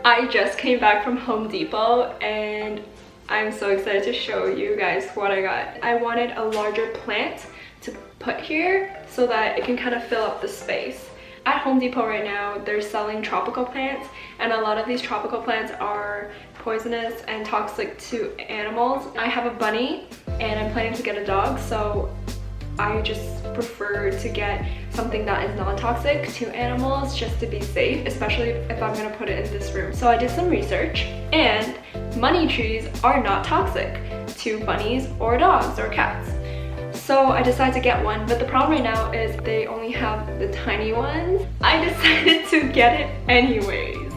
I just came back from Home Depot and I'm so excited to show you guys what I got. I wanted a larger plant to put here so that it can kind of fill up the space. At Home Depot right now, they're selling tropical plants, and a lot of these tropical plants are poisonous and toxic to animals. I have a bunny and I'm planning to get a dog, so I just prefer to get something that is non-toxic to animals just to be safe, especially if I'm gonna put it in this room. So I did some research, and money trees are not toxic to bunnies or dogs or cats. So I decided to get one, but the problem right now is they only have the tiny ones. I decided to get it anyways.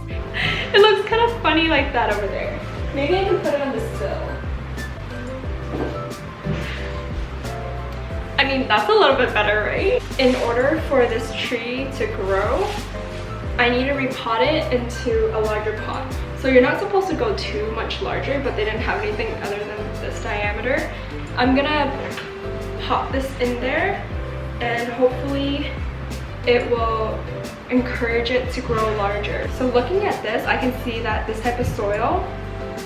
It looks kind of funny like that over there. Maybe I can put it on the sill. I mean, that's a little bit better, right? In order for this tree to grow, I need to repot it into a larger pot. So you're not supposed to go too much larger, but they didn't have anything other than this diameter. I'm gonna pop this in there and hopefully it will encourage it to grow larger. So looking at this, I can see that this type of soil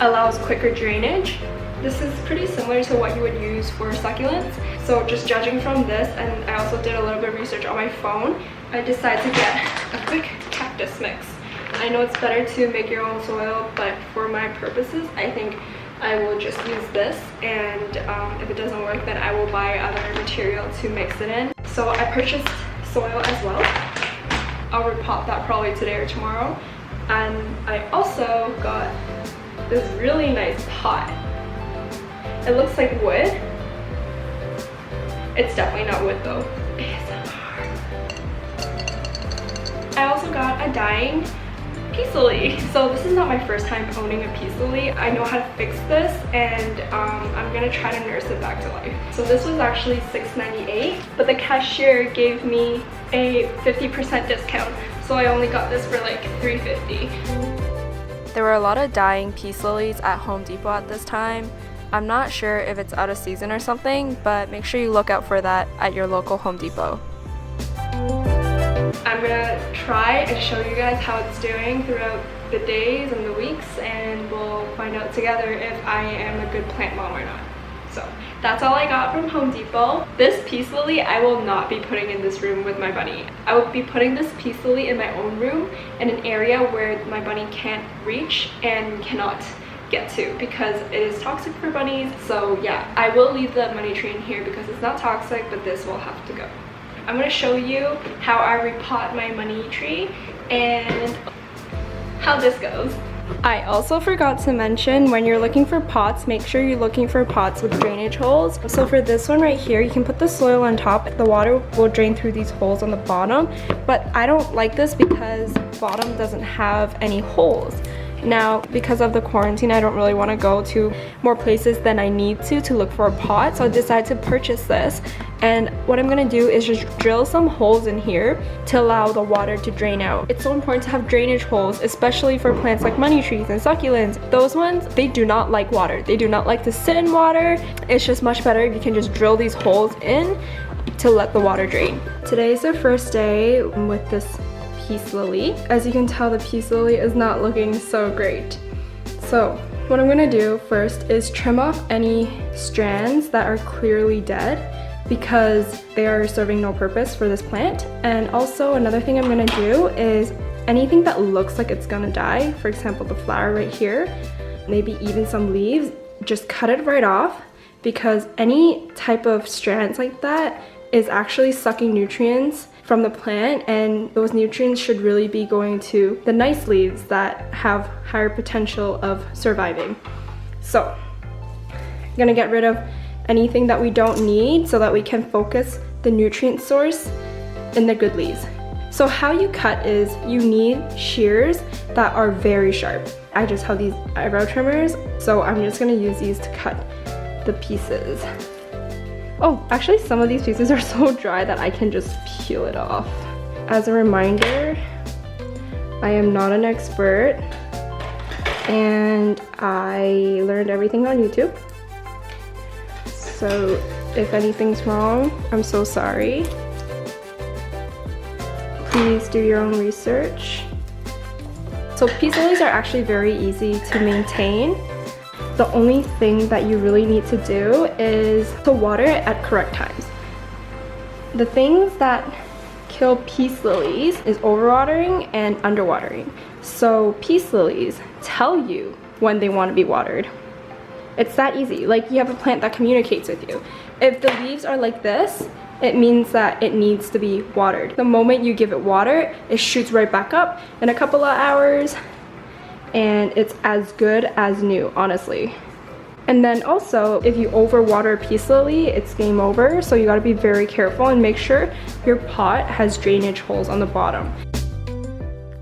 allows quicker drainage. This is pretty similar to what you would use for succulents. So just judging from this, and I also did a little bit of research on my phone, I decided to get a quick cactus mix. I know it's better to make your own soil, but for my purposes, I think I will just use this, and if it doesn't work, then I will buy other material to mix it in. So I purchased soil as well. I'll repot that probably today or tomorrow. And I also got this really nice pot. It looks like wood. It's definitely not wood though. I also got a dying peace lily. So this is not my first time owning a peace lily. I know how to fix this, and I'm gonna try to nurse it back to life. So this was actually $6.98, but the cashier gave me a 50% discount. So I only got this for like $3.50. There were a lot of dying peace lilies at Home Depot at this time. I'm not sure if it's out of season or something, but make sure you look out for that at your local Home Depot. I'm gonna try and show you guys how it's doing throughout the days and the weeks, and we'll find out together if I am a good plant mom or not. So that's all I got from Home Depot. This peace lily I will not be putting in this room with my bunny. I will be putting this peace lily in my own room in an area where my bunny can't reach and cannot get to, because it is toxic for bunnies. So yeah, I will leave the money tree in here because it's not toxic, but this will have to go. I'm going to show you how I repot my money tree and how this goes. I also forgot to mention, when you're looking for pots, make sure you're looking for pots with drainage holes. So for this one right here, you can put the soil on top. The water will drain through these holes on the bottom, but I don't like this because bottom doesn't have any holes. Now, because of the quarantine, I don't really want to go to more places than I need to look for a pot, so I decided to purchase this. And what I'm going to do is just drill some holes in here to allow the water to drain out. It's so important to have drainage holes, especially for plants like money trees and succulents. Those ones, they do not like water. They do not like to sit in water. It's just much better if you can just drill these holes in to let the water drain. Today is the first day with this peace lily. As you can tell, the peace lily is not looking so great. So what I'm gonna do first is trim off any strands that are clearly dead, because they are serving no purpose for this plant. And also another thing I'm gonna do is anything that looks like it's gonna die, for example the flower right here, maybe even some leaves, just cut it right off, because any type of strands like that is actually sucking nutrients from the plant, and those nutrients should really be going to the nice leaves that have higher potential of surviving. So I'm gonna get rid of anything that we don't need so that we can focus the nutrient source in the good leaves. So how you cut is you need shears that are very sharp. I just have these eyebrow trimmers, so I'm just gonna use these to cut the pieces. Oh, actually some of these pieces are so dry that I can just peel it off. As a reminder, I am not an expert and I learned everything on YouTube. So if anything's wrong, I'm so sorry. Please do your own research. So peace lilies are actually very easy to maintain. The only thing that you really need to do is to water it at correct times. The things that kill peace lilies is overwatering and underwatering. So peace lilies tell you when they want to be watered. It's that easy. Like, you have a plant that communicates with you. If the leaves are like this, it means that it needs to be watered. The moment you give it water, it shoots right back up in a couple of hours, and it's as good as new, honestly. And then also, if you overwater a peace lily, it's game over. So you gotta be very careful and make sure your pot has drainage holes on the bottom.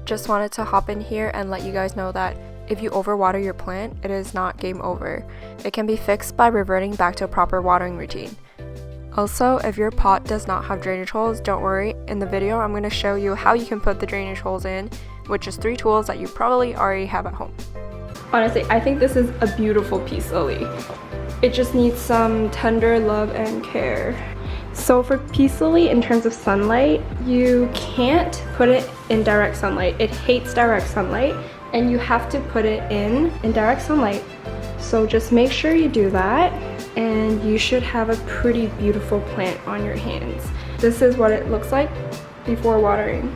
Just wanted to hop in here and let you guys know that if you overwater your plant, it is not game over. It can be fixed by reverting back to a proper watering routine. Also, if your pot does not have drainage holes, don't worry. In the video, I'm going to show you how you can put the drainage holes in, which is 3 tools that you probably already have at home. Honestly, I think this is a beautiful peace lily. It just needs some tender love and care. So for peace lily, in terms of sunlight, you can't put it in direct sunlight. It hates direct sunlight, and you have to put it in direct sunlight. So just make sure you do that, and you should have a pretty beautiful plant on your hands. This is what it looks like before watering.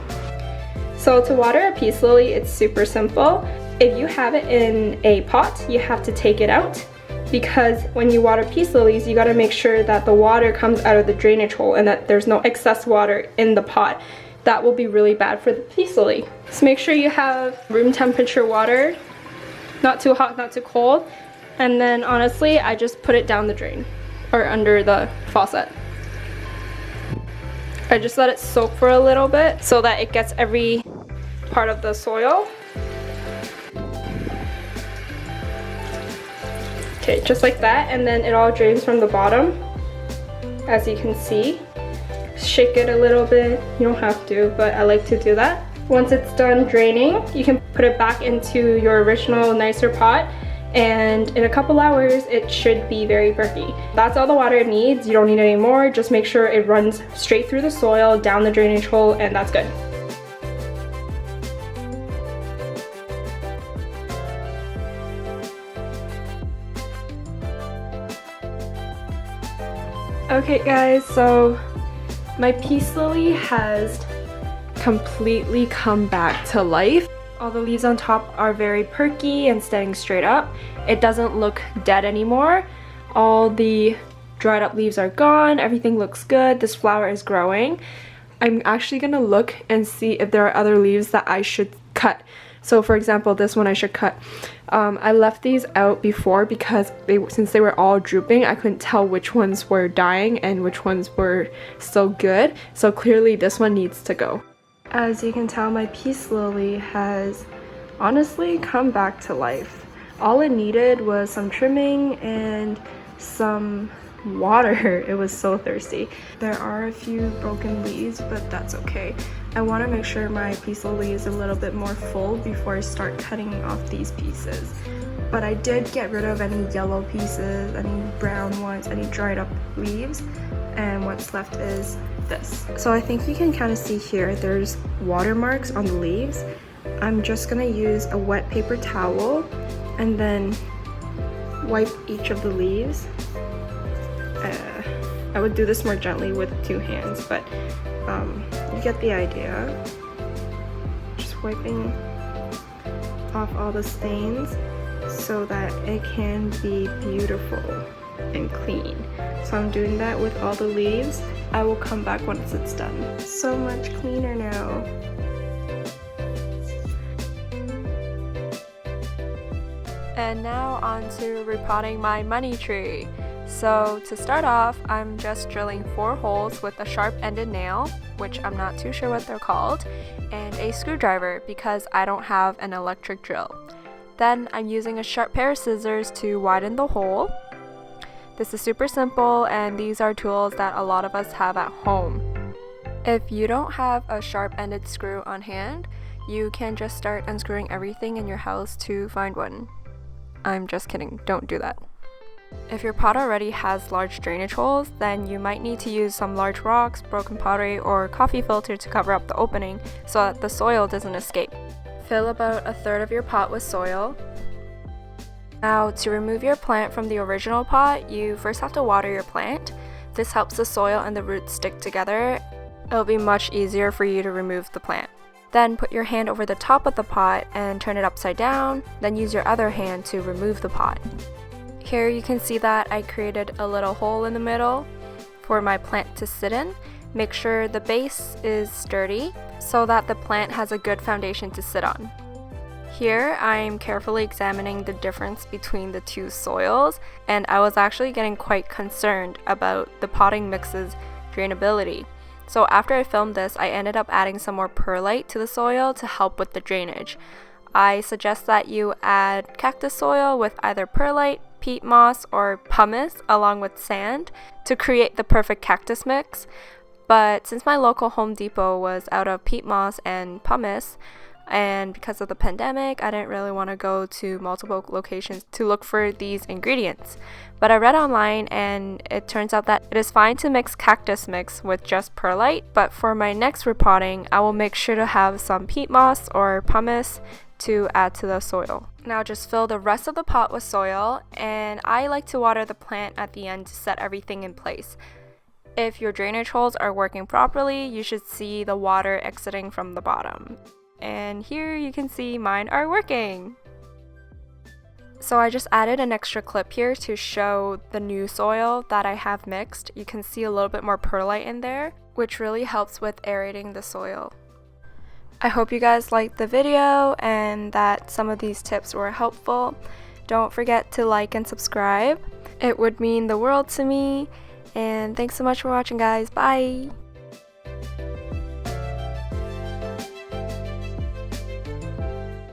So to water a peace lily, it's super simple. If you have it in a pot, you have to take it out, because when you water peace lilies, you gotta make sure that the water comes out of the drainage hole and that there's no excess water in the pot. That will be really bad for the peace lily. So make sure you have room temperature water, not too hot, not too cold. And then honestly, I just put it down the drain or under the faucet. I just let it soak for a little bit so that it gets every part of the soil. Okay, just like that, and then it all drains from the bottom, as you can see. Shake it a little bit. You don't have to, but I like to do that. Once it's done draining, you can put it back into your original nicer pot, and in a couple hours it should be very perky. That's all the water it needs. You don't need any more. Just make sure it runs straight through the soil, down the drainage hole, and that's good. Okay guys, so my peace lily has completely come back to life. All the leaves on top are very perky and standing straight up. It doesn't look dead anymore. All the dried up leaves are gone. Everything looks good. This flower is growing. I'm actually gonna look and see if there are other leaves that I should cut. So for example, this one I should cut. I left these out before because since they were all drooping, I couldn't tell which ones were dying and which ones were still good. So clearly this one needs to go. As you can tell, my peace lily has honestly come back to life. All it needed was some trimming and some water. It was so thirsty. There are a few broken leaves, but that's okay. I want to make sure my peace lily is a little bit more full before I start cutting off these pieces. But I did get rid of any yellow pieces, any brown ones, any dried up leaves, and what's left is this. So I think you can kind of see here there's watermarks on the leaves. I'm just gonna use a wet paper towel and then wipe each of the leaves. I would do this more gently with 2 hands, but you get the idea. Just wiping off all the stains so that it can be beautiful and clean. So I'm doing that with all the leaves. I will come back once it's done. So much cleaner now. And now on to repotting my money tree. So to start off, I'm just drilling 4 holes with a sharp-ended nail, which I'm not too sure what they're called, and a screwdriver because I don't have an electric drill. Then I'm using a sharp pair of scissors to widen the hole. This is super simple, and these are tools that a lot of us have at home. If you don't have a sharp-ended screw on hand, you can just start unscrewing everything in your house to find one. I'm just kidding, don't do that. If your pot already has large drainage holes, then you might need to use some large rocks, broken pottery, or coffee filter to cover up the opening so that the soil doesn't escape. Fill about 1/3 of your pot with soil. Now, to remove your plant from the original pot, you first have to water your plant. This helps the soil and the roots stick together. It'll be much easier for you to remove the plant. Then put your hand over the top of the pot and turn it upside down, then use your other hand to remove the pot. Here you can see that I created a little hole in the middle for my plant to sit in. Make sure the base is sturdy so that the plant has a good foundation to sit on. Here I'm carefully examining the difference between the two soils, and I was actually getting quite concerned about the potting mix's drainability. So after I filmed this, I ended up adding some more perlite to the soil to help with the drainage. I suggest that you add cactus soil with either perlite, peat moss, or pumice along with sand to create the perfect cactus mix. But since my local Home Depot was out of peat moss and pumice, and because of the pandemic, I didn't really want to go to multiple locations to look for these ingredients. But I read online and it turns out that it is fine to mix cactus mix with just perlite, but for my next repotting, I will make sure to have some peat moss or pumice to add to the soil. Now just fill the rest of the pot with soil, and I like to water the plant at the end to set everything in place. If your drainage holes are working properly, you should see the water exiting from the bottom. And here you can see mine are working. So I just added an extra clip here to show the new soil that I have mixed. You can see a little bit more perlite in there, which really helps with aerating the soil. I hope you guys liked the video and that some of these tips were helpful. Don't forget to like and subscribe. It would mean the world to me. And thanks so much for watching, guys. Bye!